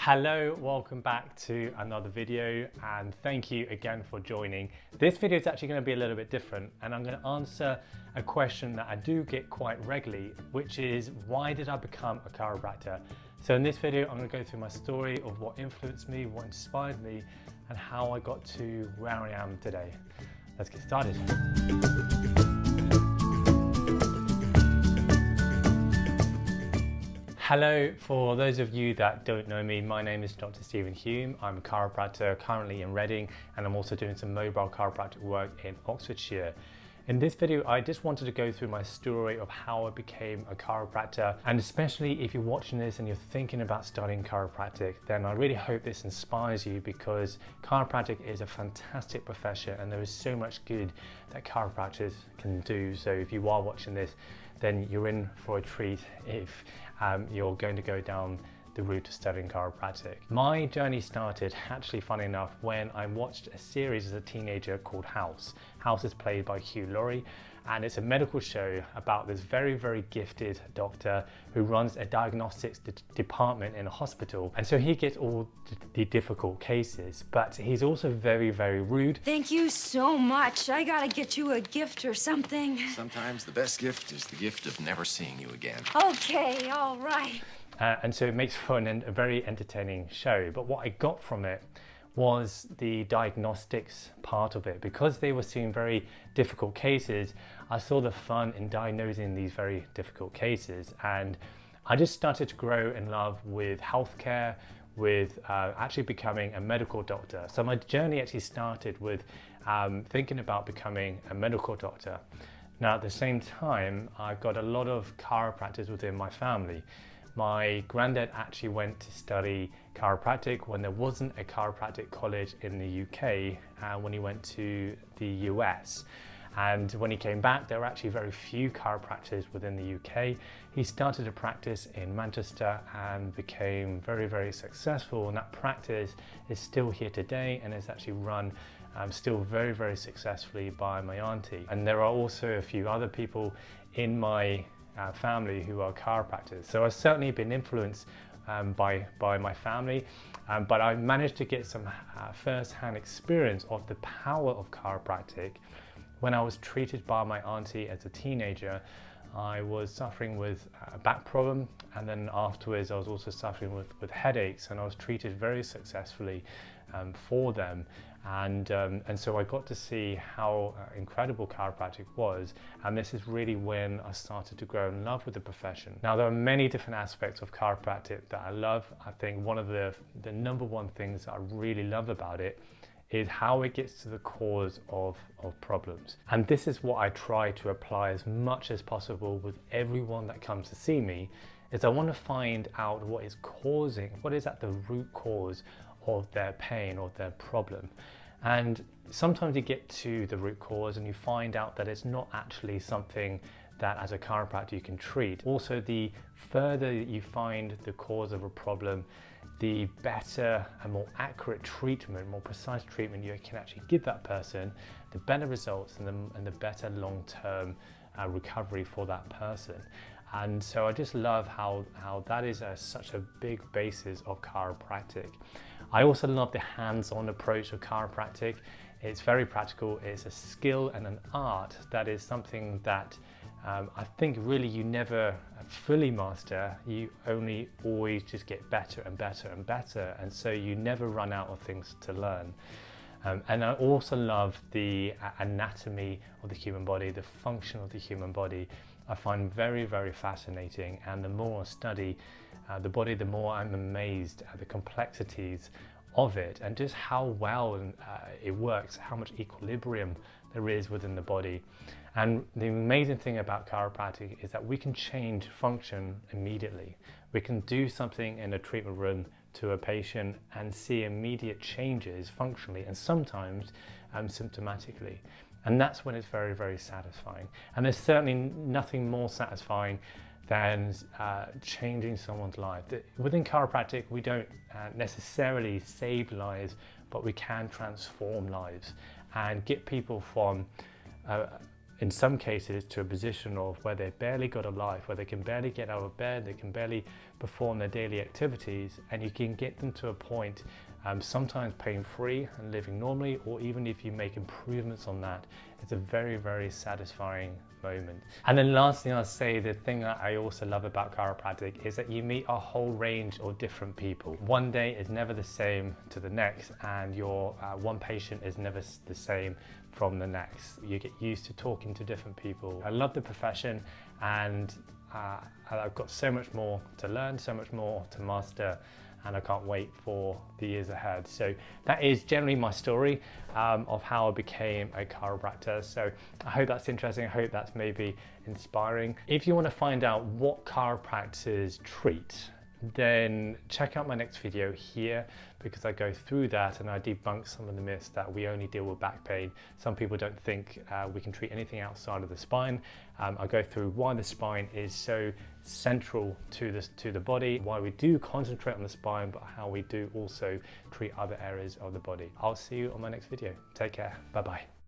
Hello, welcome back to another video, and thank you again for joining. This video is actually going to be a little bit different, and I'm going to answer a question that I do get quite regularly, which is, why did I become a chiropractor? So in this video, I'm going to go through my story of what influenced me, what inspired me, and how I got to where I am today. Let's get started. Hello, for those of you that don't know me, my name is Dr. Stephen Hulme. I'm a chiropractor currently in Reading, and I'm also doing some mobile chiropractic work in Oxfordshire. In this video, I just wanted to go through my story of how I became a chiropractor, and especially if you're watching this and you're thinking about studying chiropractic, then I really hope this inspires you, because chiropractic is a fantastic profession and there is so much good that chiropractors can do. So if you are watching this, then you're in for a treat if you're going to go down the route of studying chiropractic. My journey started, actually funny enough, when I watched a series as a teenager called House. House is played by Hugh Laurie, and it's a medical show about this very, very gifted doctor who runs a diagnostics department in a hospital. And so he gets all the difficult cases, but he's also very, very rude. Thank you so much. I gotta get you a gift or something. Sometimes the best gift is the gift of never seeing you again. Okay, all right. And so it makes for a very entertaining show. But what I got from it was the diagnostics part of it. Because they were seeing very difficult cases, I saw the fun in diagnosing these very difficult cases. And I just started to grow in love with healthcare, with actually becoming a medical doctor. So my journey actually started with thinking about becoming a medical doctor. Now, at the same time, I've got a lot of chiropractors within my family. My granddad actually went to study chiropractic when there wasn't a chiropractic college in the UK, when he went to the US. And when he came back, there were actually very few chiropractors within the UK. He started a practice in Manchester and became very, very successful. And that practice is still here today and is actually run still very, very successfully by my auntie. And there are also a few other people in my family who are chiropractors. So I've certainly been influenced by my family, but I managed to get some first-hand experience of the power of chiropractic when I was treated by my auntie as a teenager. I was suffering with a back problem, and then afterwards I was also suffering with headaches, and I was treated very successfully for them. And so I got to see how incredible chiropractic was, and this is really when I started to grow in love with the profession. Now, there are many different aspects of chiropractic that I love. I think one of the number one things that I really love about it is how it gets to the cause of problems. And this is what I try to apply as much as possible with everyone that comes to see me, is I want to find out what is causing, what is at the root cause of their pain or their problem. And sometimes you get to the root cause and you find out that it's not actually something that as a chiropractor you can treat. Also, the further you find the cause of a problem, the better and more accurate treatment, more precise treatment you can actually give that person, the better results and the better long-term recovery for that person. And so I just love how that is such a big basis of chiropractic. I also love the hands-on approach of chiropractic. It's very practical. It's a skill and an art that is something that I think really you never fully master. You only always just get better and better and better, and so you never run out of things to learn. And I also love the anatomy of the human body, the function of the human body. I find very, very fascinating, and the more I study the body, the more I'm amazed at the complexities of it and just how well it works, how much equilibrium there is within the body. And the amazing thing about chiropractic is that we can change function immediately. We can do something in a treatment room to a patient and see immediate changes functionally and sometimes symptomatically. And that's when it's very, very satisfying. And there's certainly nothing more satisfying than changing someone's life. Within chiropractic, we don't necessarily save lives, but we can transform lives and get people from in some cases to a position of where they've barely got a life, where they can barely get out of bed, they can barely perform their daily activities, and you can get them to a point sometimes pain-free and living normally, or even if you make improvements on that, it's a very, very satisfying moment. And then last thing I'll say, the thing that I also love about chiropractic is that you meet a whole range of different people. One day is never the same to the next, and your one patient is never the same from the next. You get used to talking to different people. I love the profession, and I've got so much more to learn, so much more to master, and I can't wait for the years ahead. So that is generally my story of how I became a chiropractor. So I hope that's interesting. I hope that's maybe inspiring. If you want to find out what chiropractors treat, then check out my next video here, because I go through that and I debunk some of the myths that we only deal with back pain. Some people don't think we can treat anything outside of the spine. I go through why the spine is so central to the body, why we do concentrate on the spine, but how we do also treat other areas of the body. I'll see you on my next video. Take care. Bye bye.